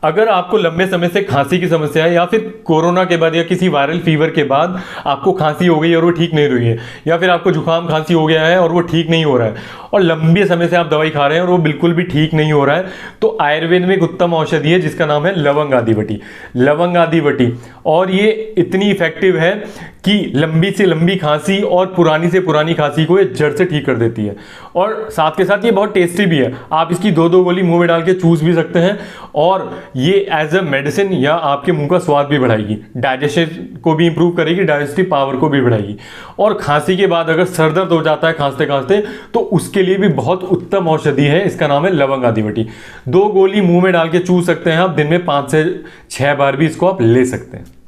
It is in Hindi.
अगर आपको लंबे समय से खांसी की समस्या है, या फिर कोरोना के बाद या किसी वायरल फीवर के बाद आपको खांसी हो गई और वो ठीक नहीं रही है, या फिर आपको जुकाम खांसी हो गया है और वो ठीक नहीं हो रहा है, और लंबे समय से आप दवाई खा रहे हैं और वो बिल्कुल भी ठीक नहीं हो रहा है, तो आयुर्वेद में एक उत्तम औषधि है जिसका नाम है लवंग आदि बटी। लवंग आदि बटी, और ये इतनी इफेक्टिव है कि लंबी से लंबी खांसी और पुरानी से पुरानी खांसी को ये जड़ से ठीक कर देती है। और साथ के साथ ये बहुत टेस्टी भी है, आप इसकी 2-2 गोली मुंह में डाल के चूस भी सकते हैं, और ये एज अ मेडिसिन या आपके मुंह का स्वाद भी बढ़ाएगी, डाइजेशन को भी इंप्रूव करेगी, डाइजेस्टिव पावर को भी बढ़ाएगी। और खांसी के बाद अगर सर दर्द हो जाता है खांसते खांसते, तो उसके लिए भी बहुत उत्तम औषधि है, इसका नाम है लवंग आदि बटी। 2 गोली मुंह में डाल के चूस सकते हैं आप, दिन में 5 से 6 बार भी इसको आप ले सकते हैं।